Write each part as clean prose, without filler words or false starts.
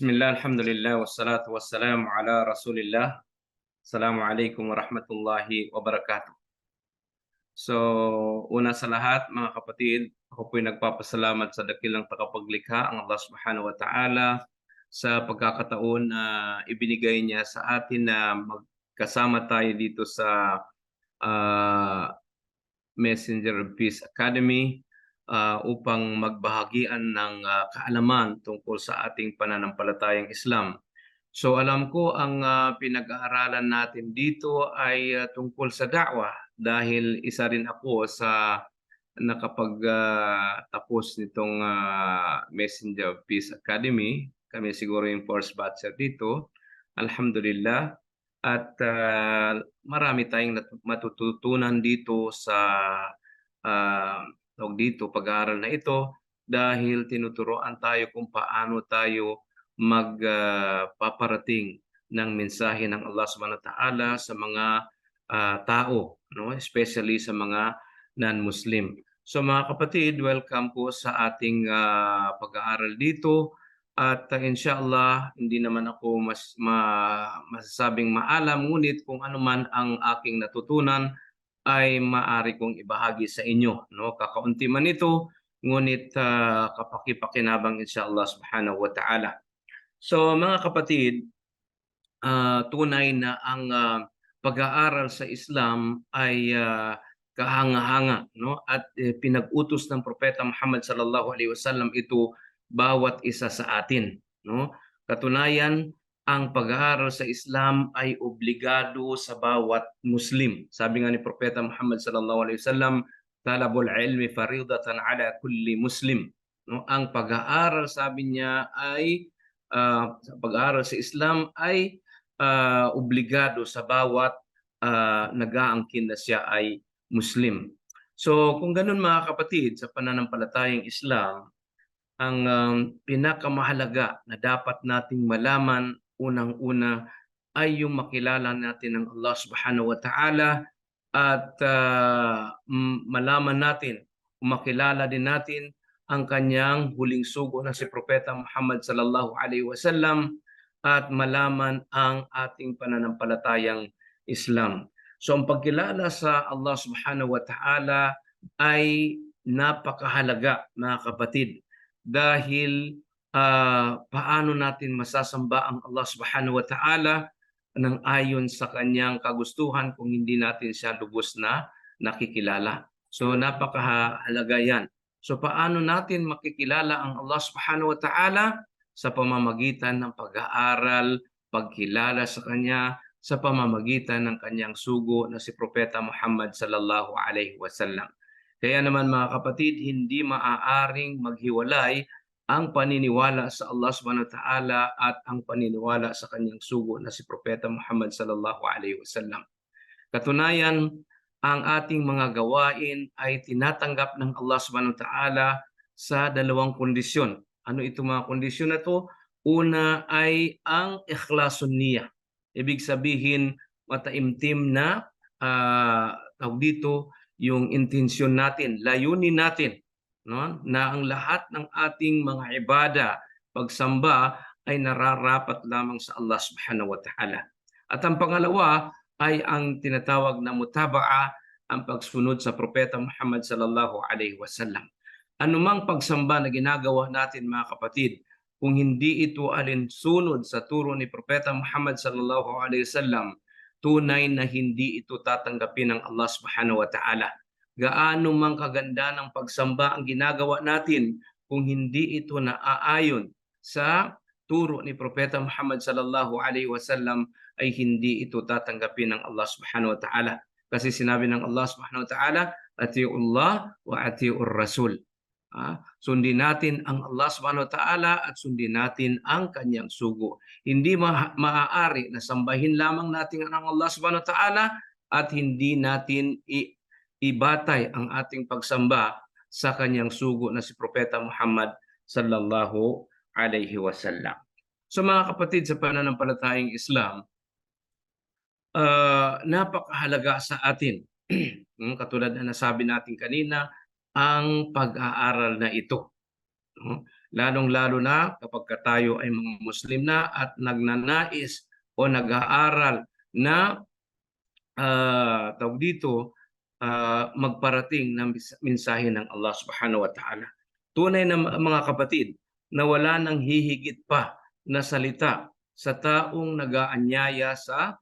Bismillah, alhamdulillah, wassalatu wassalamu ala Rasulillah. Assalamualaikum warahmatullahi wabarakatuh. So, una sa lahat, mga kapatid, ako po'y nagpapasalamat sa dakilang tagapaglikha, ang Allah Subhanahu wa Ta'ala, sa pagkakataon na ibinigay niya sa atin na magkasama tayo dito sa ah, Messenger of Peace Academy upang magbahagian ng kaalaman tungkol sa ating pananampalatayang Islam. So alam ko ang pinag-aaralan natin dito ay tungkol sa da'wah dahil isa rin ako sa tapos nitong Messenger of Peace Academy. Kami siguro yung first batcher dito. Alhamdulillah. At marami tayong matututunan dito sa pag-aaral na ito dahil tinuturuan tayo kung paano tayo magpaparating ng mensahe ng Allah Subhanahu wa Ta'ala sa mga tao, no? Especially sa mga non-Muslim. So mga kapatid, welcome po sa ating pag-aaral dito. At inshallah, hindi naman ako masasabing maalam, ngunit kung ano man ang aking natutunan ay maaari kong ibahagi sa inyo. No? Kakaunti man ito, ngunit kapaki-pakinabang inshallah subhanahu wa ta'ala. So mga kapatid, tunay na ang pag-aaral sa Islam ay kahanga-hanga, no? At pinag-utos ng Propeta Muhammad sallallahu alaihi wasallam ito bawat isa sa atin, no? Katunayan, ang pag-aaral sa Islam ay obligado sa bawat Muslim. Sabi nga ni Propeta Muhammad sallallahu alaihi wasallam, talabul ilmi faridatan ala kulli Muslim. No? Ang pag-aaral, sabi niya, ay sa pag-aaral sa Islam ay obligado sa bawat nag-aangkin na siya ay Muslim. So kung ganun mga kapatid, sa pananampalatayang Islam, ang pinakamahalaga na dapat nating malaman unang-una ay yung makilala natin ng Allah Subhanahu wa Ta'ala at malaman natin, makilala din natin ang kanyang huling sugo na si Propeta Muhammad sallallahu alaihi wasallam at malaman ang ating pananampalatayang Islam. So ang pagkilala sa Allah Subhanahu wa Ta'ala ay napakahalaga mga kapatid dahil paano natin masasamba ang Allah Subhanahu wa Ta'ala ng ayon sa kanyang kagustuhan kung hindi natin siya lubos na nakikilala. So napakahalaga yan. So paano natin makikilala ang Allah Subhanahu wa Ta'ala? Sa pamamagitan ng pag-aaral, pagkilala sa kanya, sa pamamagitan ng kanyang sugo na si Propeta Muhammad sallallahu alaihi wasallam. Kaya naman mga kapatid, hindi maaaring maghiwalay ang paniniwala sa Allah Subhanahu wa Ta'ala at ang paniniwala sa kanyang sugo na si Propeta Muhammad sallallahu alaihi wasallam. Katunayan, ang ating mga gawain ay tinatanggap ng Allah Subhanahu wa Ta'ala sa dalawang kondisyon. Ano itong mga kondisyon na to? Una ay ang ikhlasun niyya. Ibig sabihin, mataimtim na tawag dito, yung intensyon natin, layunin natin, no? Na ang lahat ng ating mga ibada, pagsamba ay nararapat lamang sa Allah Subhanahu wa Ta'ala. At ang pangalawa ay ang tinatawag na mutaba'a, ang pagsunod sa Propeta Muhammad sallallahu alaihi wasallam. Anumang pagsamba na ginagawa natin mga kapatid, kung hindi ito alinsunod sa turo ni Propeta Muhammad sallallahu alaihi wasallam, tunay na hindi ito tatanggapin ng Allah Subhanahu wa Ta'ala. Gaano mang kaganda ng pagsamba ang ginagawa natin, kung hindi ito naaayon sa turo ni Propeta Muhammad sallallahu alaihi wasallam, ay hindi ito tatanggapin ng Allah Subhanahu wa Ta'ala. Kasi sinabi ng Allah Subhanahu wa Ta'ala, atiullah wa atiur rasul. Sundin natin ang Allah Subhanahu wa Ta'ala at sundin natin ang kanyang sugo. Hindi maaari na sambahin lamang natin ang Allah Subhanahu wa Ta'ala at hindi natin ibatay ang ating pagsamba sa kanyang sugo na si Propeta Muhammad sallallahu alaihi wasallam. So mga kapatid, sa pananampalatayang Islam, napakahalaga sa atin, katulad na nasabi natin kanina, ang pag-aaral na ito. lalong-lalo na kapag tayo ay mga Muslim na at nagnanais o nag-aaral na tawag dito, magparating ng mensahe ng Allah Subhanahu wa Ta'ala. Tunay na mga kapatid, na wala nang hihigit pa na salita sa taong nag-aanyaya sa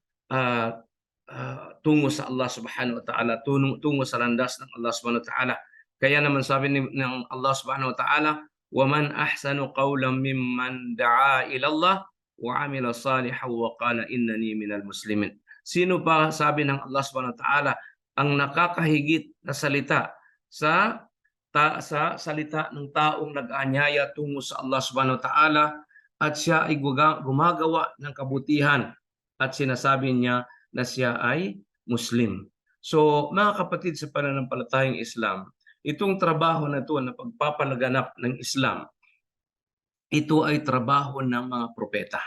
tungo sa Allah Subhanahu wa Ta'ala, tungo sa landas ng Allah Subhanahu wa Ta'ala. Kaya naman sabi ng Allah Subhanahu wa Ta'ala, وَمَنْ أَحْسَنُ قَوْلًا مِمَّنْ دَعَا إِلَى اللَّهِ وَعَمِلَ صَالِحًا وَقَالَ إِنَّنِي مِنَ الْمُسْلِمِينَ. Sino pa, sabi ng Allah Subhanahu wa Ta'ala, ang nakakahigit na salita sa salita ng taong nag-aanyaya tungo sa Allah Subhanahu wa Ta'ala at siya ay gumagawa ng kabutihan at sinasabi niya na siya ay Muslim. So mga kapatid sa pananampalatayang Islam, itong trabaho na ito na pagpapalaganap ng Islam, ito ay trabaho ng mga propeta.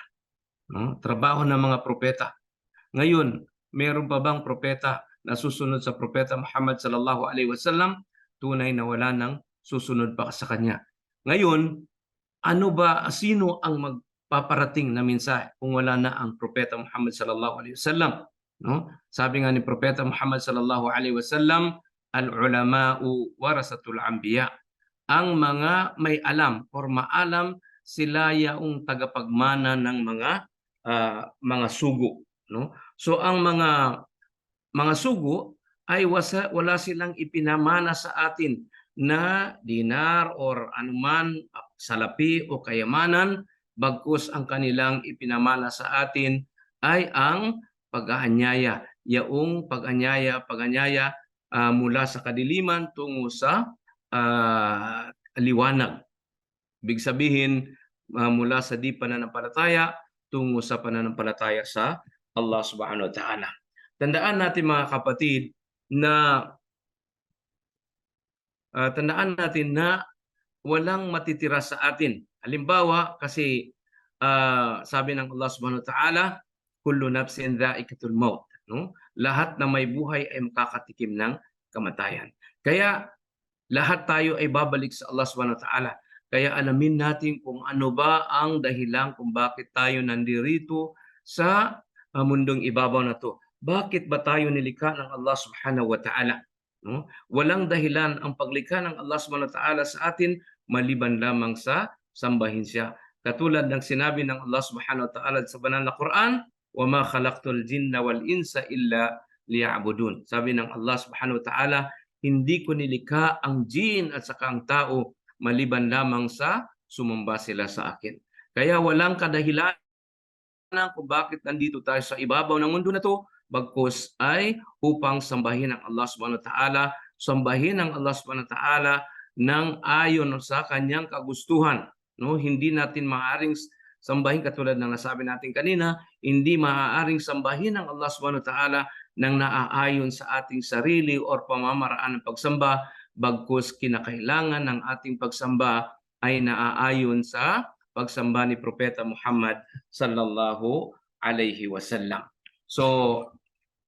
No? Trabaho ng mga propeta. Ngayon, meron pa bang propeta na susunod sa propeta Muhammad sallallahu alaihi wasallam? Tunay na wala nang susunod pa sa kanya. Ngayon, sino ang magpaparating na mensahe kung wala na ang propeta Muhammad sallallahu alaihi wasallam? No? Sabi nga ni propeta Muhammad sallallahu alaihi wasallam, al-ulama'u warasatul anbiya. Ang mga may alam or maalam, sila yaong tagapagmana ng mga sugo. No? So ang mga sugo ay wala silang ipinamana sa atin na dinar or anuman salapi o kayamanan, bagkus ang kanilang ipinamana sa atin ay ang pag-aanyaya, yaong pag-anyaya mula sa kadiliman tungo sa liwanag. Ibig sabihin, mula sa di pananampalataya tungo sa pananampalataya sa Allah Subhanahu wa Ta'ala. Tandaan natin mga kapatid na walang matitira sa atin. Halimbawa, kasi sabi ng Allah Subhanahu wa Ta'ala, kullu nafsin dha'iqatul maut. No? Lahat na may buhay ay makakatikim ng kamatayan. Kaya lahat tayo ay babalik sa Allah Subhanahu wa Ta'ala. Kaya alamin natin kung ano ba ang dahilan kung bakit tayo nandirito sa mundong ibabaw na to. Bakit ba tayo nilikha ng Allah Subhanahu wa Ta'ala? No? Walang dahilan ang paglikha ng Allah Subhanahu wa Ta'ala sa atin maliban lamang sa sambahin siya. Katulad ng sinabi ng Allah Subhanahu wa Ta'ala sa banal na Quran, وَمَا خَلَقْتُ الْجِنَّ وَالْإِنسَ إِلَّا لِيَعْبُدُونَ. Sabi ng Allah Subhanahu wa Ta'ala, hindi ko nilikha ang jin at saka ang tao maliban lamang sa sumamba sila sa akin. Kaya walang kadahilanan kung bakit nandito tayo sa ibabaw ng mundo na to, bagkus ay upang sambahin ang Allah Subhanahu wa Ta'ala, sambahin ang Allah Subhanahu wa Ta'ala ng ayon sa kanyang kagustuhan. No, hindi natin maaaring sambahin katulad ng nasabi natin kanina, hindi maaaring sambahin ang Allah Subhanahu wa Ta'ala nang naaayon sa ating sarili o pamamaraan ng pagsamba, bagkus kinakailangan ng ating pagsamba ay naaayon sa pagsamba ni Propeta Muhammad sallallahu alaihi wasallam. So,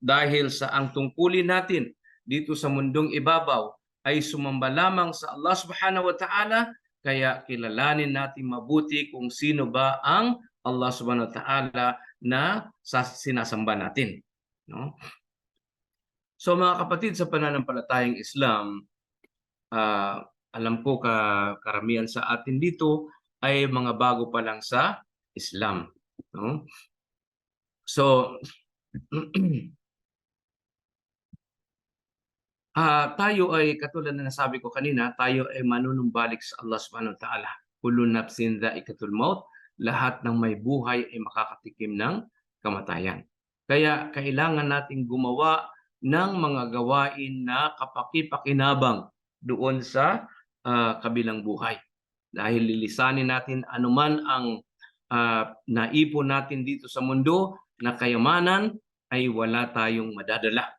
dahil sa ang tungkulin natin dito sa mundong ibabaw ay sumamba lamang sa Allah Subhanahu wa Ta'ala, kaya kilalanin natin mabuti kung sino ba ang Allah Subhanahu wa Ta'ala na sinasamba natin. No? So mga kapatid sa pananampalatayang Islam, alam ko karamihan sa atin dito ay mga bago pa lang sa Islam. No? So, tayo ay katulad na nasabi ko kanina, tayo ay manunumbalik sa Allah Subhanahu wa Ta'ala. Kullu nafsin dha'iqatul maut, lahat ng may buhay ay makakatikim ng kamatayan. Kaya kailangan nating gumawa ng mga gawain na kapaki-pakinabang doon sa kabilang buhay. Dahil lilisanin natin anuman ang naipon natin dito sa mundo na kayamanan ay wala tayong madadala.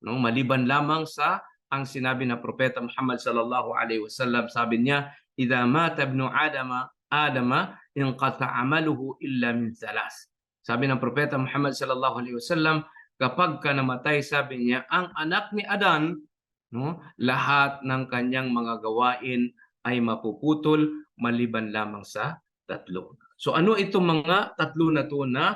No? Maliban lamang sa ang sinabi na Propeta Muhammad sallallahu alaihi wasallam, sabi niya, "Idza mata ibnu Adama inqata 'amaluhu illa min thalas." Sabi ng Propeta Muhammad sallallahu alaihi wasallam, kapag namatay, sabi niya, ang anak ni Adan, no, lahat ng kanyang mga gawain ay mapuputol maliban lamang sa tatlo. So ano itong mga tatlo na to na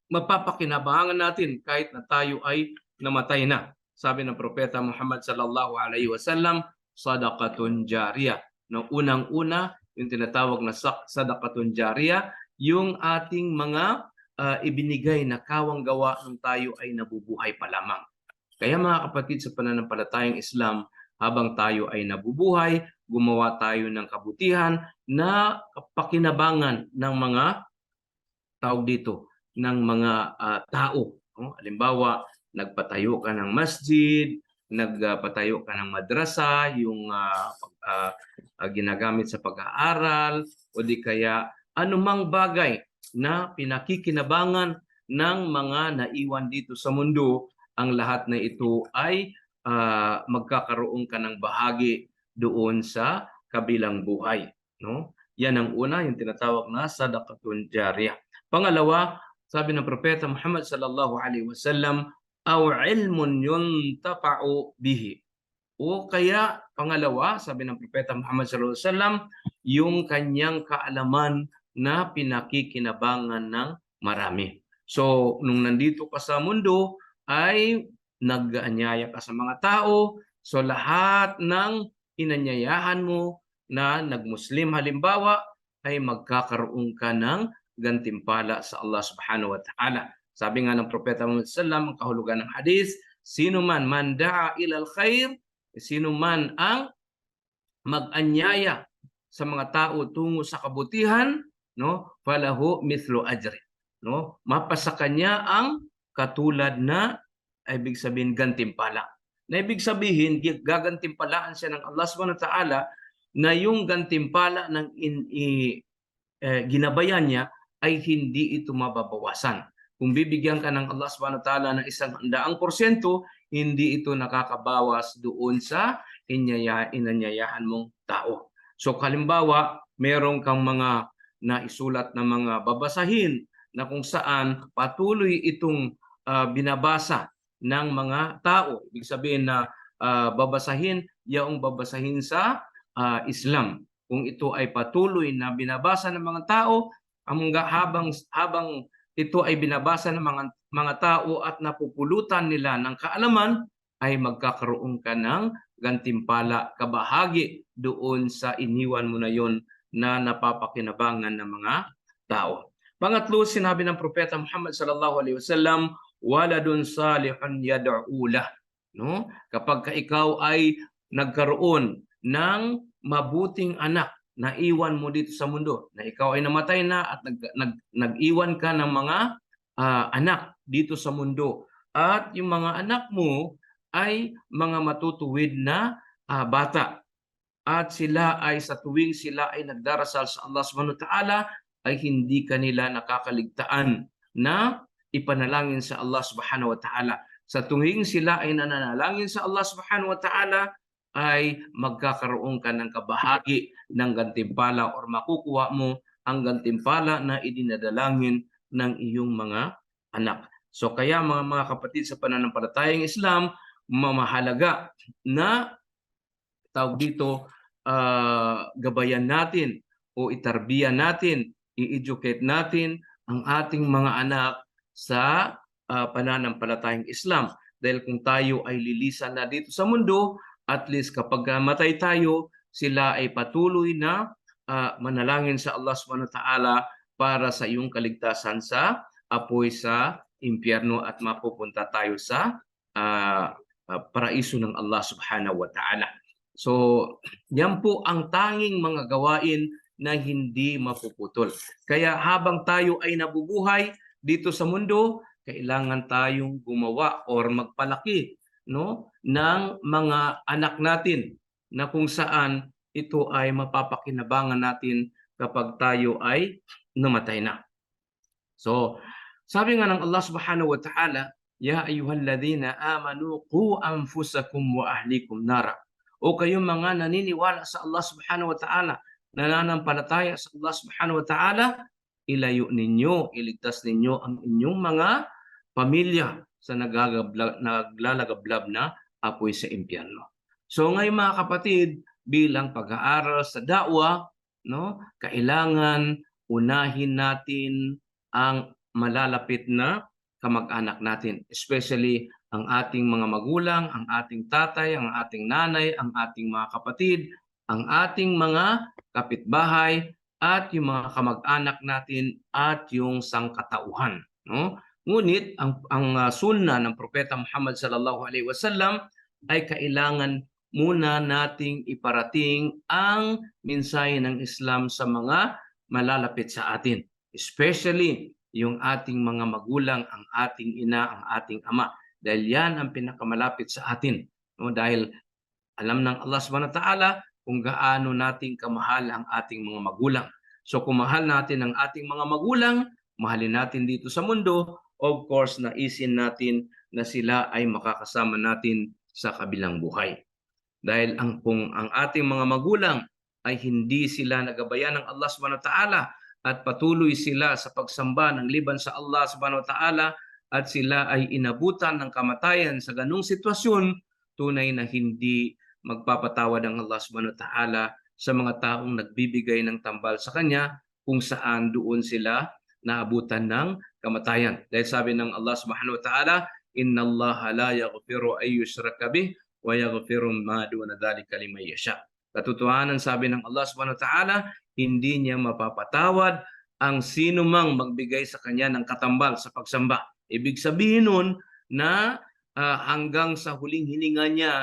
mapapakinabangan natin kahit na tayo ay namatay na? Sabi ng Propeta Muhammad sallallahu alaihi wasallam, sadaqatun jariyah. No, unang-una, yung tinatawag na sadaqatun jariyah, yung ating mga ibinigay na kawang-gawa nung tayo ay nabubuhay pa lamang. Kaya mga kapatid, sa pananampalatayang Islam, habang tayo ay nabubuhay, gumawa tayo ng kabutihan na pakinabangan ng mga tawag dito, ng mga tao. No? Halimbawa, nagpatayo ka ng masjid, nagpatayo ka ng madrasa, yung ginagamit sa pag-aaral, o di kaya anumang bagay na pinakikinabangan ng mga naiwan dito sa mundo, ang lahat na ito ay magkakaroon ka ng bahagi doon sa kabilang buhay. No? Yan ang una, yung tinatawag na sadaqatun jariyah. Pangalawa, sabi ng Propeta Muhammad sallallahu alaihi wasallam, aw ilmun yuntafa'u bihi. O kaya pangalawa, sabi ng Propeta Muhammad sallallahu alaihi wasallam, yung kanyang kaalaman na pinakikinabangan ng marami. So, nung nandito ka sa mundo, ay nag-aanyaya ka sa mga tao. So, lahat ng inanyayahan mo na nag-Muslim halimbawa, ay magkakaroon ka ng gantimpala sa Allah subhanahu wa ta'ala. Sabi nga ng Propeta Muhammad sallallahu alaihi wasallam, ang kahulugan ng hadis, sino man da'a ilal khair, sino man ang mag-anyaya sa mga tao tungo sa kabutihan, no, falahu mithlu ajri, no, mapasa kanya ang katulad na, ibig sabihin, gantimpala. Na ibig sabihin, gagantimpalaan siya ng Allah subhanahu wa ta'ala, na yung gantimpala ng ginabayan niya ay hindi ito mababawasan. Kung bibigyan ka ng Allah subhanahu wa ta'ala ng 100%, hindi ito nakakabawas doon sa inanyayahan mong tao. So halimbawa, meron kang mga naisulat na mga babasahin na kung saan patuloy itong binabasa ng mga tao. Ibig sabihin na babasahin, yaong babasahin sa Islam. Kung ito ay patuloy na binabasa ng mga tao, habang ito ay binabasa ng mga tao at napupulutan nila ng kaalaman, ay magkakaroon ka ng gantimpala, kabahagi doon sa iniwan mo na yon na napapakinabangan ng mga tao. Pangatlo, sinabi ng Propeta Muhammad sallallahu alaihi wasallam, waladun salihun yad'ulah. No? Kapag ikaw ay nagkaroon ng mabuting anak na iwan mo dito sa mundo, na ikaw ay namatay na at nag-iwan ka ng mga anak dito sa mundo, at yung mga anak mo ay mga matutuwid na bata, at sila ay sa tuwing sila ay nagdarasal sa Allah subhanahu wa ta'ala, ay hindi kanila nakakaligtaan na ipanalangin sa Allah subhanahu wa ta'ala. Sa tuwing sila ay nananalangin sa Allah subhanahu wa ta'ala, ay magkakaroon ka ng kabahagi ng gantimpala, or makukuha mo ang gantimpala na idinadalangin ng iyong mga anak. So kaya mga kapatid, sa pananampalatayang Islam, mamahalaga na tawag dito, gabayan natin o itarbiyan natin, i-educate natin ang ating mga anak sa pananampalatayang Islam. Dahil kung tayo ay lilisan na dito sa mundo, at least kapag matay tayo, sila ay patuloy na manalangin sa Allah subhanahu wa ta'ala para sa iyong kaligtasan sa apoy sa impyerno, at mapupunta tayo sa paraiso ng Allah subhanahu wa ta'ala. So, yan po ang tanging mga gawain na hindi mapuputol. Kaya habang tayo ay nabubuhay dito sa mundo, kailangan tayong gumawa or magpalaki, no, ng mga anak natin, na kung saan ito ay mapapakinabangan natin kapag tayo ay namatay na. So, sabi nga ng Allah subhanahu wa ta'ala, ya ayyuhalladhina amanu qu anfusakum wa ahlikum nara. O kayong mga naniniwala sa Allah subhanahu wa ta'ala, nananampalataya sa Allah subhanahu wa ta'ala, ilayo ninyo, iligtas ninyo ang inyong mga pamilya sa naglalagablab na apoy sa impyerno. So ngayon mga kapatid, bilang pag-aaral sa da'wa, no? Kailangan unahin natin ang malalapit na kamag-anak natin, especially ang ating mga magulang, ang ating tatay, ang ating nanay, ang ating mga kapatid, ang ating mga kapitbahay, at yung mga kamag-anak natin at yung sangkatauhan, no? Ngunit ang sunna ng Propeta Muhammad sallallahu alaihi wasallam ay kailangan muna nating iparating ang mensahe ng Islam sa mga malalapit sa atin, especially yung ating mga magulang, ang ating ina, ang ating ama, dahil yan ang pinakamalapit sa atin, no? Dahil alam ng Allah Subhanahu wa Ta'ala kung gaano nating kamahal ang ating mga magulang. So kung mahal natin ang ating mga magulang, mahalin natin dito sa mundo, of course, naisin natin na sila ay makakasama natin sa kabilang buhay. Dahil kung ang ating mga magulang ay hindi sila nagabayan ng Allah Subhanahu wa Ta'ala at patuloy sila sa pagsamba ng liban sa Allah Subhanahu wa Ta'ala at sila ay inabutan ng kamatayan sa ganung sitwasyon, tunay na hindi magpapatawad ang Allah Subhanahu wa Ta'ala sa mga taong nagbibigay ng tambal sa Kanya kung saan doon sila naabutan ng kamatayan. Dahil sabi ng Allah Subhanahu wa Ta'ala, "Inna Allah la yaghfiru ay yushraka bih wa yaghfiru ma duna dhalika liman yasha." Katotohanan, sabi ng Allah Subhanahu wa Ta'ala, hindi niya mapapatawad ang sino mang magbigay sa Kanya ng katambal sa pagsamba. Ibig sabihin nun na hanggang sa huling hininga niya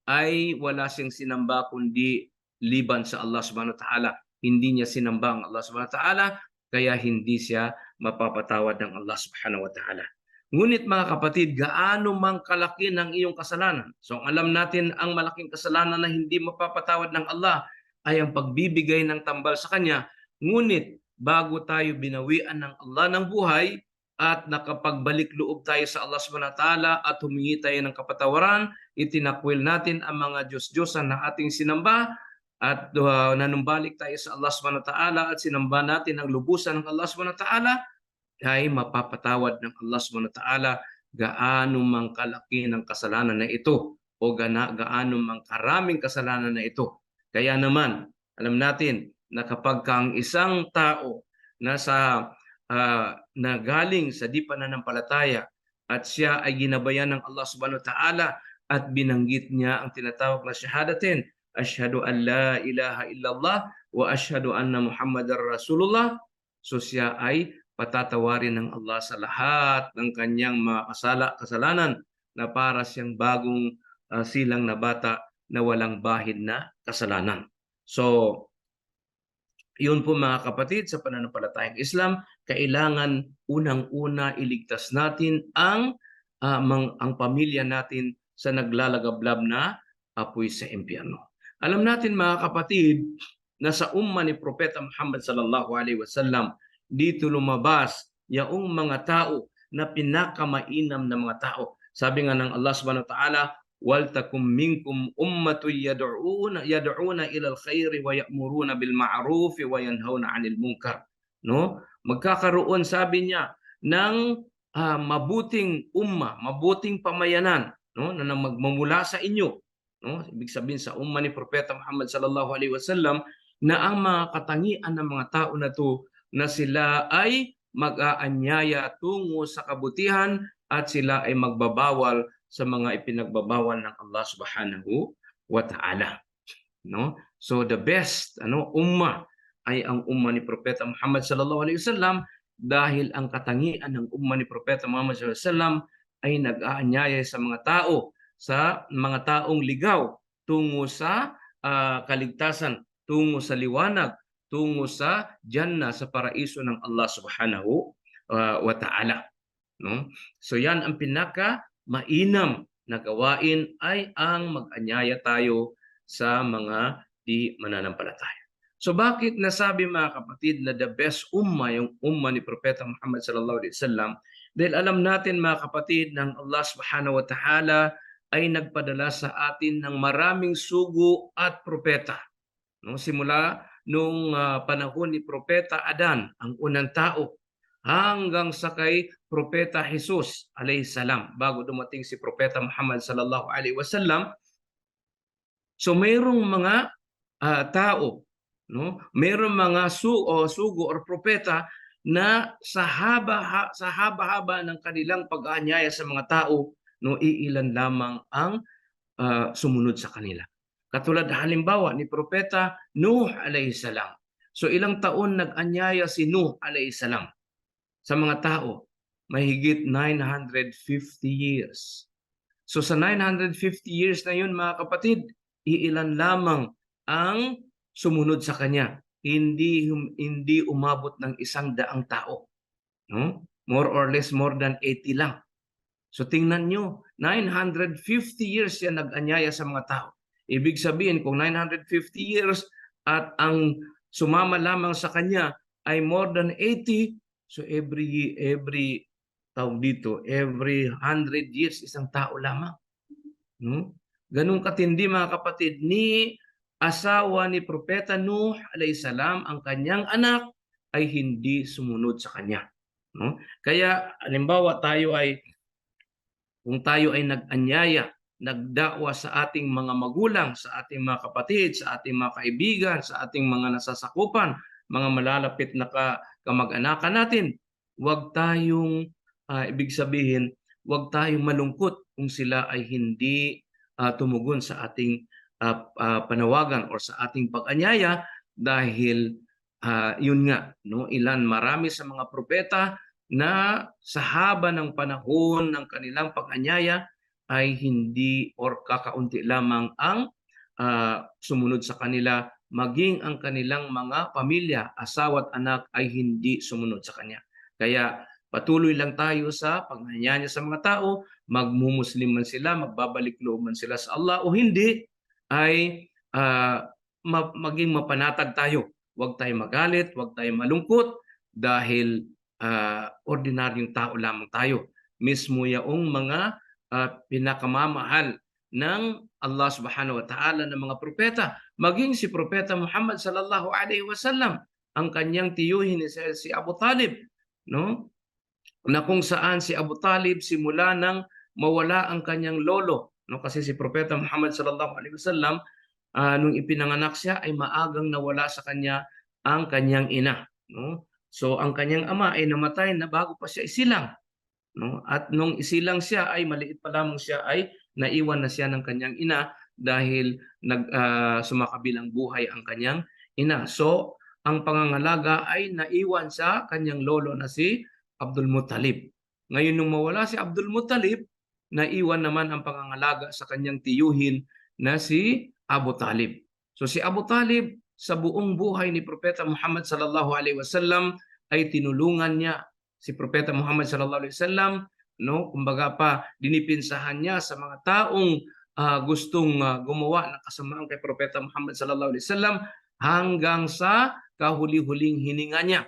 ay wala siyang sinamba kundi liban sa Allah Subhanahu wa Ta'ala. Hindi niya sinamba ang Allah Subhanahu wa Ta'ala, kaya hindi siya mapapatawad ng Allah Subhanahu wa Ta'ala. Ngunit mga kapatid, gaano mang kalaki ng iyong kasalanan? So alam natin ang malaking kasalanan na hindi mapapatawad ng Allah ay ang pagbibigay ng tambal sa Kanya. Ngunit bago tayo binawian ng Allah ng buhay at nakapagbalik loob tayo sa Allah Subhanahu wa Ta'ala at humingi tayo ng kapatawaran, itinakwil natin ang mga Diyos-Diyosan na ating sinamba at nanumbalik tayo sa Allah Subhanahu wa Ta'ala at sinamba natin ang lubusan ng Allah Subhanahu wa Ta'ala, ay mapapatawad ng Allah Subhanahu wa Ta'ala gaano mang kalaki ng kasalanan na ito o gaano mang karaming kasalanan na ito. Kaya naman, alam natin na kapag ang isang tao na galing sa di pananampalataya at siya ay ginabayan ng Allah Subhanahu wa Ta'ala at binanggit niya ang tinatawag na shahadatin, asyhadu an la ilaha illallah wa asyhadu anna Muhammadar Rasulullah, so siya ay patatawarin ng Allah sa lahat ng kanyang mga kasalanan na para siyang bagong silang na bata na walang bahid na kasalanan. So, yun po mga kapatid, sa pananampalatayang Islam, kailangan unang-una iligtas natin ang pamilya natin sa naglalagablab na apoy sa impyerno. Alam natin mga kapatid na sa umma ni Propeta Muhammad sallallahu alaihi wasallam, dito lumabas yaong mga tao na pinakamainam na mga tao. Sabi nga ng Allah Subhanahu wa Ta'ala, "Wal takum minkum ummatun yad'una ila al-khairi wa ya'muruna bil ma'ruf wa yanhauna 'anil munkar." No? Magkakaroon, sabi niya, ng mabuting umma, mabuting pamayanan, no, na magmumula sa inyo. No? Ibig sabihin sa umma ni Propeta Muhammad sallallahu alaihi wasallam na ang mga katangian ng mga tao na to na sila ay mag-aanyaya tungo sa kabutihan at sila ay magbabawal sa mga ipinagbabawal ng Allah Subhanahu wa Ta'ala. No? So the best umma ay ang umma ni Propeta Muhammad sallallahu alaihi wasallam, dahil ang katangian ng umma ni Propeta Muhammad sallallahu alaihi wasallam ay nag-aanyaya sa mga taong ligaw tungo sa kaligtasan, tungo sa liwanag, tungo sa Jannah, sa paraiso ng Allah Subhanahu wa Ta'ala. No? So yan ang pinaka mainam na gawain, ay ang mag-anyaya tayo sa mga di mananampalataya. So bakit nasabi mga kapatid na the best umma yung umma ni Propeta Muhammad sallallahu alaihi wasallam? Dahil alam natin mga kapatid ng Allah Subhanahu wa Ta'ala ay nagpadala sa atin ng maraming sugo at propeta. No, simula nung panahon ni Propeta Adan, ang unang tao, hanggang sa kay Propeta Jesus alayhi salam, bago dumating si Propeta Muhammad sallallahu alaihi wasallam. So mayroong mga tao, no? Mayroong mga sugo or propeta na sa haba-haba ng kanilang pag-aanyaya sa mga tao, no, iilan lamang ang sumunod sa kanila. Katulad halimbawa ni Propeta Nuh alayhi salam. So ilang taon nag-anyaya si Nuh alayhi salam sa mga tao? Mahigit 950 years. So sa 950 years na yun mga kapatid, iilan lamang ang sumunod sa kanya. Hindi umabot ng 100 tao, no? More or less more than 80 lang. So tingnan nyo, 950 years siya nag-anyaya sa mga tao. Ibig sabihin, kung 950 years at ang sumama lamang sa kanya ay more than 80, so every 100 years, isang tao lamang. No? Ganun katindi mga kapatid, ni asawa ni Propeta Nuh alayhi salam, ang kanyang anak ay hindi sumunod sa kanya. No? Kaya halimbawa kung tayo ay nag-anyaya, nagdakwa sa ating mga magulang, sa ating mga kapatid, sa ating mga kaibigan, sa ating mga nasasakupan, mga malalapit na kamag-anakan natin, huwag tayong, ibig sabihin, huwag tayong malungkot kung sila ay hindi tumugon sa ating panawagan o sa ating pag-anyaya dahil yun nga, no, marami sa mga propeta na sa haba ng panahon ng kanilang pag-anyaya ay hindi or kakaunti lamang ang sumunod sa kanila, maging ang kanilang mga pamilya, asawa at anak ay hindi sumunod sa kanya. Kaya patuloy lang tayo sa pag-anyaya sa mga tao, magmumuslim man sila, magbabalik loob man sila sa Allah o hindi, ay maging mapanatag tayo. Huwag tayong magalit, huwag tayong malungkot dahil ordinaryong tao lamang tayo. Mismo yaong mga pinakamamahal ng Allah subhanahu wa ta'ala ng mga propeta. Maging si Propeta Muhammad sallallahu alaihi wasallam, ang kanyang tiyuhin si Abu Talib, no? Na kung saan si Abu Talib simula nang mawala ang kanyang lolo, no? Kasi si Propeta Muhammad sallallahu alaihi wasallam nung ipinanganak siya ay maagang nawala sa kanya ang kanyang ina, no? So ang kanyang ama ay namatay na bago pa siya isilang, no? At nung isilang siya ay maliit pa lamang siya ay naiwan na siya ng kanyang ina dahil sumakabilang buhay ang kanyang ina. So ang pangangalaga ay naiwan sa kanyang lolo na si Abdul Muttalib. Ngayon nung mawala si Abdul Muttalib, naiwan naman ang pangangalaga sa kanyang tiyuhin na si Abu Talib. So si Abu Talib sa buong buhay ni Propeta Muhammad sallallahu alaihi wasallam ay tinulungan niya si Propeta Muhammad sallallahu alaihi wasallam, no? Kumbaga pa dinipinsahan niya sa mga taong gustong gumawa ng kasamaan kay Propeta Muhammad sallallahu alaihi wasallam hanggang sa kahuli-huling hininga niya.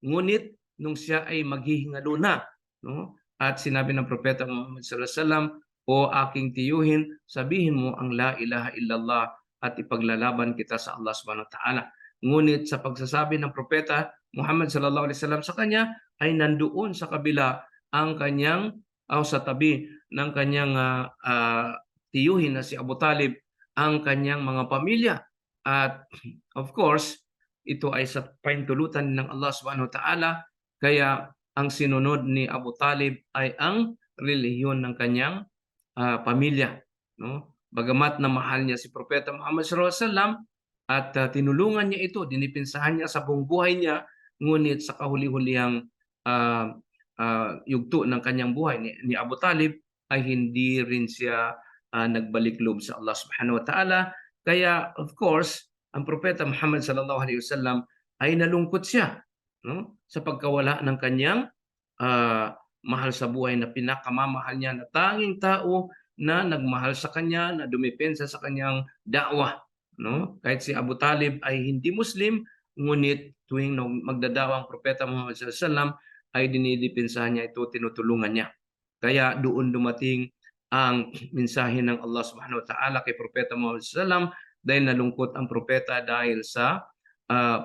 Ngunit nung siya ay maghihingalo na, no? At sinabi ng Propeta Muhammad sallallahu alaihi wasallam, "O aking tiyuhin, sabihin mo ang la ilaha illallah at ipaglalaban kita sa Allah subhanahu wa ta'ala." Ngunit sa pagsasabi ng Propeta Muhammad sallallahu alaihi wasallam sa kanya ay nandoon sa kabila ang kanyang sa tabi ng kanyang tiyuhin na si Abu Talib ang kanyang mga pamilya. At of course, ito ay sa pahintulutan ng Allah subhanahu wa ta'ala, kaya ang sinunod ni Abu Talib ay ang relihiyon ng kanyang pamilya, no? Bagamat na mahal niya si Propeta Muhammad sallallahu alaihi wasallam at tinulungan niya ito, dinipinsahan niya sa buong buhay niya, ngunit sa kahuli-hulihang yugto ng kanyang buhay ni Abu Talib ay hindi rin siya nagbalik loob sa Allah subhanahu wa ta'ala. Kaya of course, ang Propeta Muhammad sallallahu alaihi wasallam ay nalungkot siya, no? Sa pagkawala ng kanyang mahal sa buhay na pinakamamahal niya na tanging tao na nagmahal sa kanya, na dumipensa sa kanyang da'wah, no? Kahit si Abu Talib ay hindi Muslim, ngunit tuwing magdadawa ang Propeta Muhammad sallallahu alaihi wasallam ay dinidipinsahan niya ito, tinutulungan niya. Kaya doon dumating ang mensahe ng Allah subhanahu wa ta'ala kay Propeta Muhammad sallallahu alaihi wasallam dahil nalungkot ang propeta dahil sa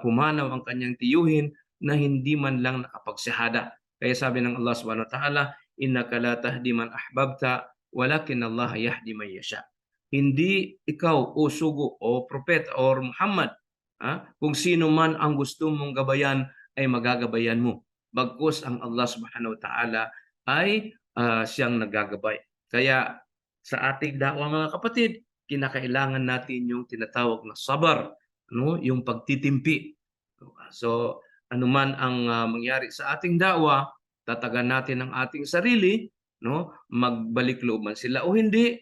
pumanaw ang kanyang tiyuhin na hindi man lang nakapagsahada. Kaya sabi ng Allah subhanahu wa ta'ala, "Innaka la tahdi man ahbabta, walakin Allah yahdi man yasha." hindi ikaw o sugo o propeta or Muhammad, kung sino man ang gusto mong gabayan ay magagabayan mo. Bagkus ang Allah Subhanahu wa Ta'ala ay siyang naggagabay. Kaya sa ating dakwa mga kapatid, kinakailangan natin yung tinatawag na sabar, no? Yung pagtitimpi. So, anuman ang mangyari sa ating dakwa, tatagan natin ang ating sarili, no? Magbalik loob man sila o hindi,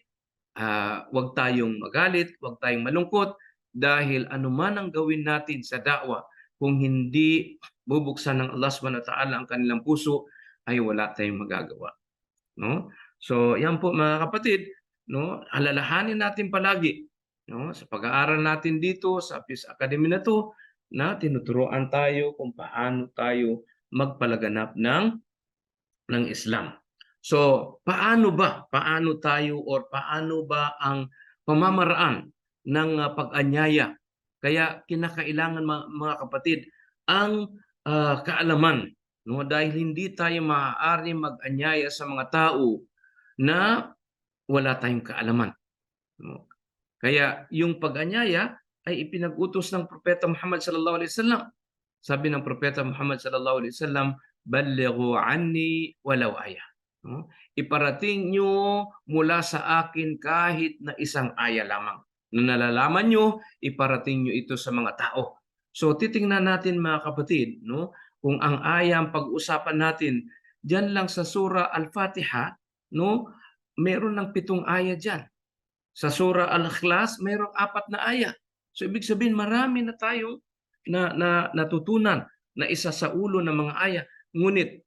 wag tayong magalit, wag tayong malungkot dahil anuman ang gawin natin sa dakwa, kung hindi bubuksan ng Allah Subhanahu wa Ta'ala ang kanilang puso, ay wala tayong magagawa, no? So, yan po mga kapatid, no? Alalahanin natin palagi, no? Sa pag-aaral natin dito sa Peace Academy na to, na tinuturuan tayo kung paano tayo magpalaganap ng Islam. So, paano ba? Paano tayo or paano ba ang pamamaraan ng pag-anyaya? Kaya kinakailangan mga kapatid ang kaalaman, no? Dahil hindi tayo maaari mag-anyaya sa mga tao na wala tayong kaalaman, no? Kaya yung pag-anyaya ay ipinag-utos ng Propeta Muhammad sallallahu alaihi wasallam. Sabi ng Propeta Muhammad sallallahu alaihi wasallam, "Ballighu anni walau aya." No? Iparating nyo mula sa akin kahit na isang aya lamang. Na nalalaman nyo, iparating nyo ito sa mga tao. So titingnan natin mga kapatid, no? Kung ang aya ang pag-usapan natin, diyan lang sa Surah Al-Fatiha, no? Meron ng 7 aya diyan. Sa Surah Al-Ikhlas, mayroong 4 na aya. So ibig sabihin marami na tayong natutunan na isa sa ulo ng mga aya. Ngunit,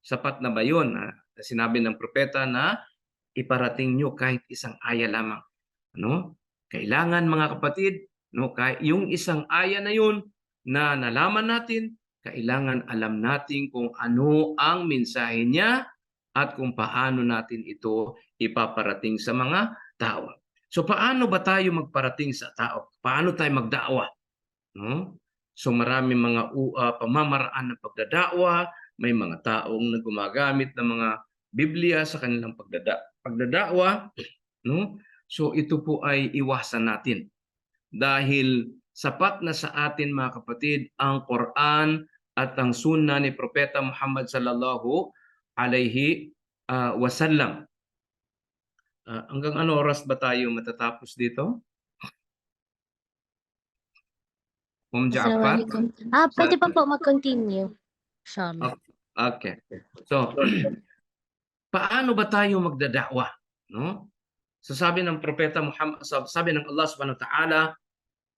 sapat na ba yun? Sinabi ng propeta na iparating nyo kahit isang aya lamang. Ano? Kailangan mga kapatid, no, yung isang aya na yun na nalaman natin, kailangan alam natin kung ano ang mensahe niya at kung paano natin ito ipaparating sa mga tao. So paano ba tayo magparating sa tao? Paano tayo magdakwa? No? So marami mga pamamaraan ng pagdadakwa, may mga taong gumagamit ng mga Biblia sa kanilang pagdadakwa, no? So ito po ay iwasan natin dahil sapat na sa atin mga kapatid ang Quran at ang Sunnah ni Propeta Muhammad sallallahu alaihi wasallam. Hanggang ano oras ba tayo matatapos dito? Ja'far? Assalamualaikum. Pwede pa po mag-continue. Inshallah. Okay. So, paano ba tayo magdadakwa? No? So sabi ng Propeta Muhammad, sabi ng Allah Subhanahu wa Ta'ala,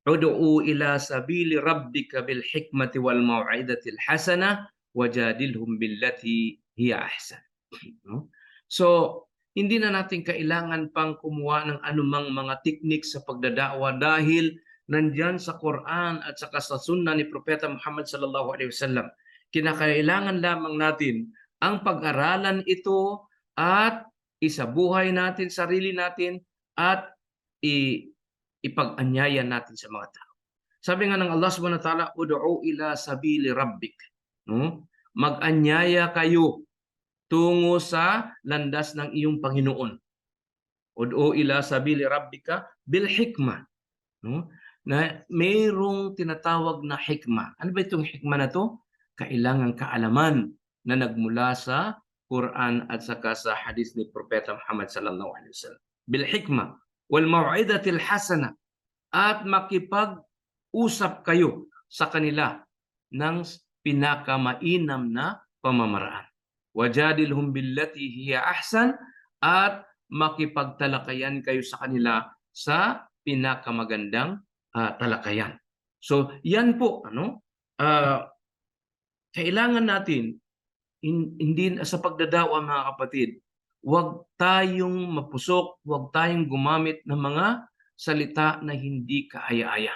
"Ud'u ila sabili rabbika bil hikmati wal mau'izati al hasana wajadilhum billati hiya ahsan." No? So, hindi na natin kailangan pang kumuha ng anumang mga teknik sa pagdadakwa dahil nandyan sa Quran at saka sa Sunnah ni Propeta Muhammad sallallahu alaihi wasallam. Kinakailangan lamang natin ang pag-aralan ito at isabuhay natin sarili natin at ipag-anyaya natin sa mga tao. Sabi nga ng Allah Subhanahu wa Ta'ala, "Ud'u ila sabili rabbik." No? Mag-anyaya kayo tungo sa landas ng iyong Panginoon. Ud'u ila sabili rabbika bil hikmah. No? Na mayroong tinatawag na hikmah. Ano ba itong hikmah na to? Kailangan kaalaman na nagmula sa Quran at saka sa hadith ni Propeta Muhammad sallallahu alaihi wasallam. Bil hikmah wal mau'izatil hasana, at makipag-usap kayo sa kanila ng pinakamainam na pamamaraan. Wajadilhum billati hiya ahsan, at makipagtalakayan kayo sa kanila sa pinakamagandang talakayan. So, yan po, kailangan natin, hindi sa pagdadakwa mga kapatid, huwag tayong mapusok, huwag tayong gumamit ng mga salita na hindi kaaya-aya.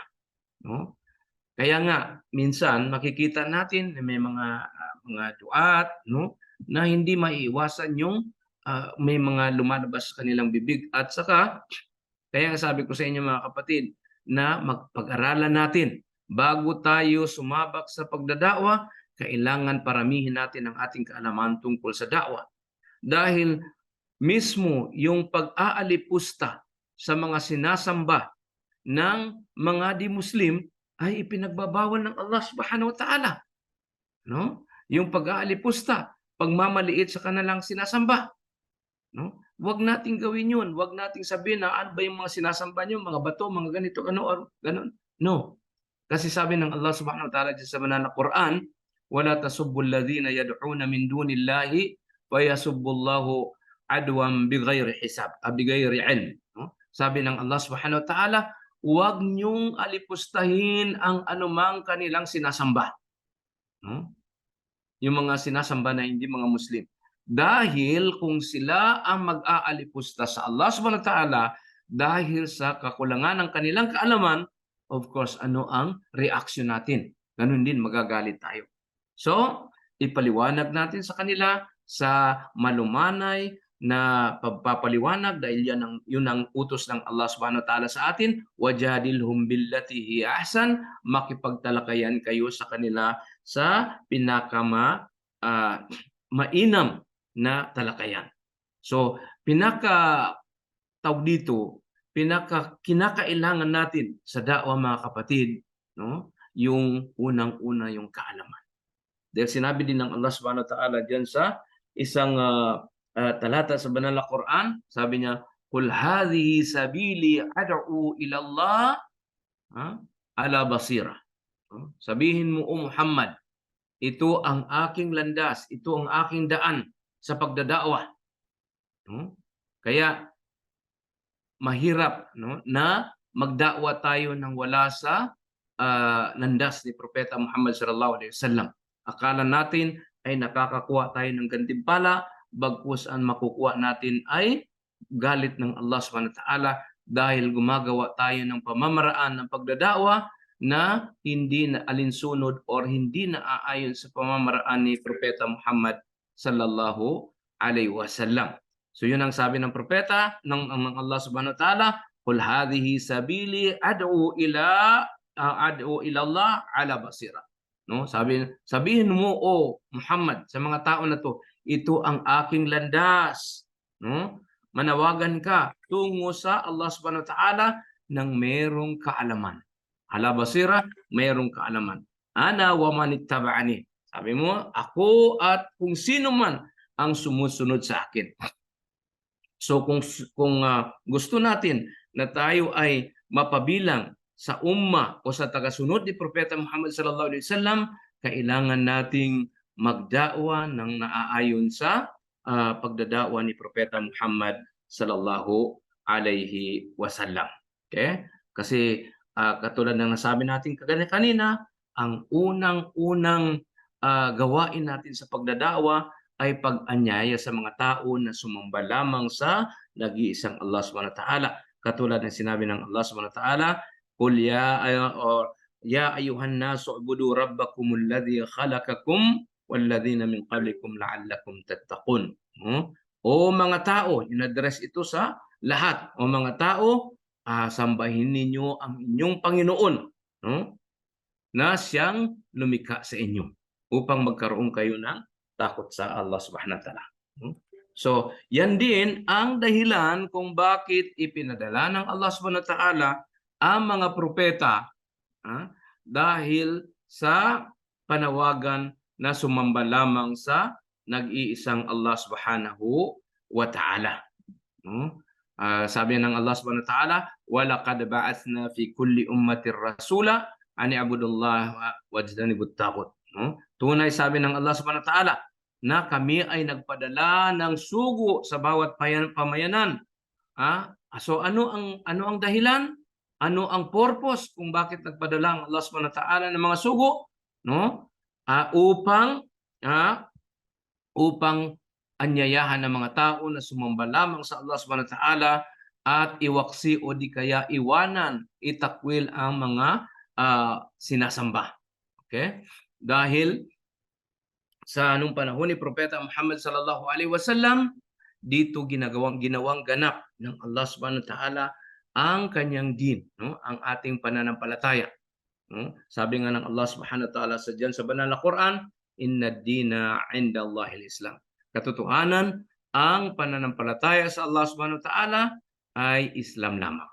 No? Kaya nga, minsan makikita natin na may mga duat, no, na hindi maiiwasan yung may mga lumalabas sa kanilang bibig. At saka, kaya sabi ko sa inyo mga kapatid, na magpag-aralan natin bago tayo sumabak sa pagdadakwa, kailangan paramihin natin ang ating kaalaman tungkol sa dakwa. Dahil mismo yung pag-aalipusta sa mga sinasamba ng mga di-Muslim ay ipinagbabawal ng Allah Subhanahu wa Ta'ala, no? Yung pag-aalipusta, pagmamaliit sa kanilang sinasamba, no? Huwag nating gawin 'yun. Huwag nating sabihin na ano ba yung mga sinasamba niyo, mga bato, mga ganito, ano or gano'n. No. Kasi sabi ng Allah Subhanahu wa Ta'ala sa banal na Quran, "Wala tasubbu alladhina yad'una min dunillahi wa yasubbu Allahu adwan bighairi hisab, bighairi ilm." No? Sabi ng Allah Subhanahu wa Ta'ala, huwag niyong alipustahin ang anumang kanilang sinasamba. No? Yung mga sinasamba na hindi mga Muslim. Dahil kung sila ang mag-aalipusta sa Allah Subhanahu wa Ta'ala dahil sa kakulangan ng kanilang kaalaman, of course, ano ang reaksyon natin? Ganun din, magagalit tayo. So, ipaliwanag natin sa kanila sa malumanay na pagpapaliwanag dahil yun ang utos ng Allah Subhanahu wa Ta'ala sa atin, wajadilhum billati hiya ahsan, makipagtalakayan kayo sa kanila sa mainam na talakayan. So, tawag dito, kinakailangan natin sa da'wa mga kapatid, no? Yung unang-una yung kaalaman. Dahil sinabi din ng Allah Subhanahu wa Ta'ala diyan sa isang talata sa banal na Quran, sabi niya, "Qul hadhihi sabili ad'u ila Allah ala basira." Sabihin mo, O Muhammad, ito ang aking landas, ito ang aking daan sa pagdadakwa. No? Kaya mahirap, no, na magdakwa tayo nang wala sa landas ni Propeta Muhammad sallallahu alaihi wasallam. Akala natin ay nakakakuha tayo ng gantimpala, bagkus ang makukuha natin ay galit ng Allah Subhanahu wa Ta'ala dahil gumagawa tayo ng pamamaraan ng pagdadakwa na hindi na alinsunod or hindi na aayon sa pamamaraan ni Propeta Muhammad sallallahu alaihi wasallam. So yun ang sabi ng propeta ng Allah Subhanahu wa Ta'ala, "Qul hadhihi sabili ad'u ila Allah ala basira." No, sabihin mo, O Muhammad, sa mga tao na to, ito ang aking landas, no? Manawagan ka tungo sa Allah Subhanahu wa Ta'ala ng merong kaalaman. Ala basira, merong kaalaman. Ana wa man ittaba'ani. Sabi mo, ako at kung sino man ang sumusunod sa akin. So kung gusto natin na tayo ay mapabilang sa umma o sa tagasunod ni Propeta Muhammad sallallahu alaihi wasallam, kailangan nating magdakwa ng naaayon sa pagdadakwa ni Propeta Muhammad sallallahu alaihi wasallam. Okay? Kasi katulad ng nasabi natin kanina, ang unang-unang gawain natin sa pagdadakwa ay pag-anyaya sa mga tao na sumamba lamang sa nag-iisang Allah Subhanahu wa Ta'ala. Katulad ng sinabi ng Allah Subhanahu wa Ta'ala, "Qul ya ayuhan nasu ubudu rabbakumul ladzi khalaqakum walladhina min qablikum la'allakum tattaqun." O mga tao, in-address ito sa lahat. O mga tao, sambahin ninyo ang inyong Panginoon, no? Na siyang lumikha sa inyo upang magkaroon kayo ng takot sa Allah Subhanahu wa Ta'ala. So, yan din ang dahilan kung bakit ipinadala ng Allah Subhanahu wa Ta'ala ang mga propeta dahil sa panawagan na sumamba lamang sa nag-iisang Allah Subhanahu wa Ta'ala. Sabi ng Allah Subhanahu wa Ta'ala, "Walaqad ba'athna fi kulli ummatin rasula an i'budullaha wajtanibut taghut." Tunay, sabi ng Allah Subhanahu wa Ta'ala, na kami ay nagpadala ng sugo sa bawat pamayanan. So ano ang dahilan? Ano ang purpose kung bakit nagpadala ang Allah Subhanahu wa Ta'ala ng mga sugo? No? Upang anyayahan ng mga tao na sumamba lamang sa Allah Subhanahu wa Ta'ala at iwaksi o di kaya iwanan, itakwil ang mga sinasamba. Okay? Dahil sa anong panahon ni Propeta Muhammad sallallahu alaihi wasallam, dito ginawang ganap ng Allah Subhanahu wa Ta'ala ang kanyang din, no? Ang ating pananampalataya. No? Sabi nga ng Allah Subhanahu wa Ta'ala sa banal na Quran, "Inna ad-dina 'inda Allahil Islam." Katotohanan, ang pananampalataya sa Allah Subhanahu wa Ta'ala ay Islam lamang.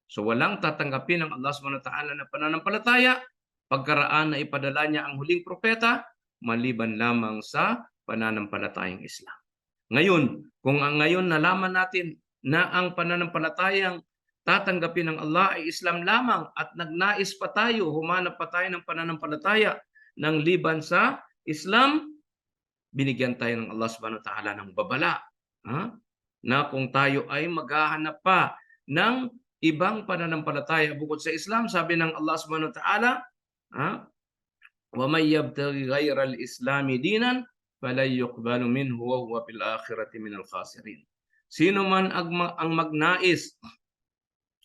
So walang tatanggapin ng Allah Subhanahu wa Ta'ala na pananampalataya pagkaraan na ipadala niya ang huling propeta maliban lamang sa pananampalatayang Islam. Ngayon, kung ngayon nalaman natin na ang pananampalatayang tatanggapin ng Allah ay Islam lamang at nagnais pa tayo, humanap pa tayo ng pananampalataya ng liban sa Islam, binigyan tayo ng Allah Subhanahu wa Ta'ala ng babala, na kung tayo ay maghahanap pa ng ibang pananampalataya bukod sa Islam, sabi ng Allah Subhanahu wa Ta'ala, وَمَن يَبْتَغِ غَيْرَ الْإِسْلَامِ دِينًا فَلَن يُقْبَلَ مِنْهُ وَهُوَ فِي الْآخِرَةِ مِنَ الْخَاسِرِينَ. Sino man ang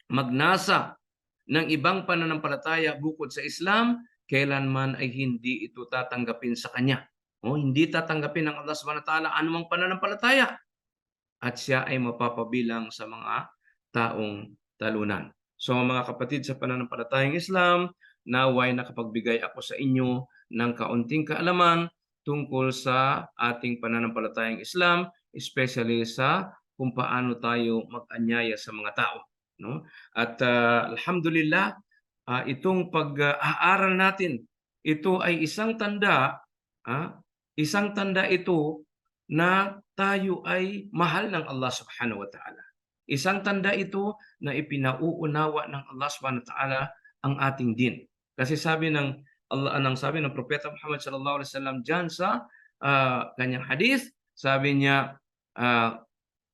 magnasa ng ibang pananampalataya bukod sa Islam, kailanman ay hindi ito tatanggapin sa kanya. Hindi tatanggapin ng Allah Subhanahu wa Ta'ala anumang pananampalataya at siya ay mapapabilang sa mga taong talunan. So mga kapatid sa pananampalatayang Islam, naway nakapagbigay ako sa inyo ng kaunting kaalaman tungkol sa ating pananampalatayang Islam, especially sa kung paano tayo mag-anyaya sa mga tao. No? At alhamdulillah, itong pag-aaral natin, ito ay isang tanda ito na tayo ay mahal ng Allah Subhanahu wa Ta'ala. Isang tanda ito na ipinauunawa ng Allah Subhanahu wa Ta'ala ang ating din. Kasi sabi ng Propeta Muhammad sallallahu alaihi wasallam diyan sa kanyang hadith, sabi niya,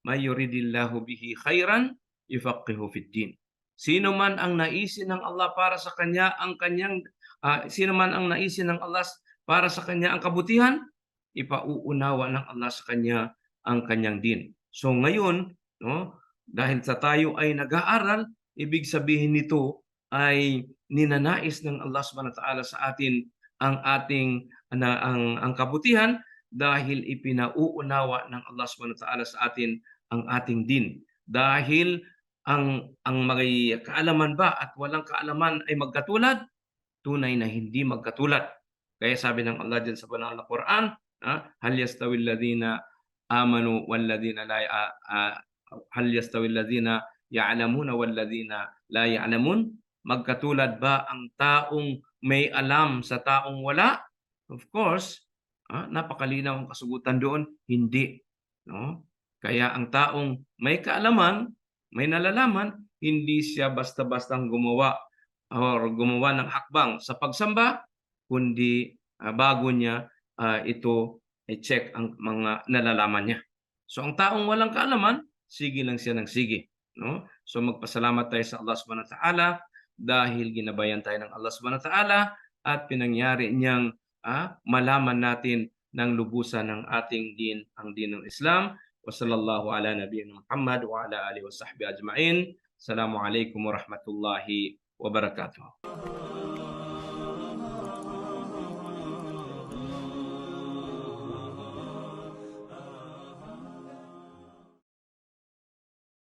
may yuridillahu bihi khairan yufaqihu fid din. Sino man ang naisin ng Allah para sa kanya ang para sa kanya ang kabutihan, ipauunawa ng Allah sa kanya ang kanyang din. So ngayon, dahil sa tayo ay nag-aaral, ibig sabihin nito ay ninanais ng Allah Subhanahu wa Ta'ala sa atin ang ating ang kabutihan dahil ipinauunawa ng Allah Subhanahu wa Ta'ala sa atin ang ating din. Dahil ang may kaalaman ba at walang kaalaman ay magkatulad? Tunay na hindi magkatulad. Kaya sabi ng Allah diyan sa banal na Quran, hal yastawi alladhina amanu walladhina la hal yastawi alladhina ya'lamuna walladhina la ya'lamun? Magkatulad ba ang taong may alam sa taong wala? Of course, napakalinaw ang kasagutan doon, hindi. No? Kaya ang taong may kaalaman, may nalalaman, hindi siya basta-bastang gumawa ng hakbang sa pagsamba, kundi bago niya ito i-check ang mga nalalaman niya. So ang taong walang kaalaman, sige lang siya ng sige. No? So magpasalamat tayo sa Allah Subhanahu wa Ta'ala dahil ginabayan tayo ng Allah Subhanahu wa Ta'ala at pinangyari niyang malaman natin ng lubusan ng ating din, ang din ng Islam. Wa sallallahu ala nabiyyina Muhammad wa ala alihi wa sahbihi ajma'in. Assalamualaikum warahmatullahi wabarakatuh.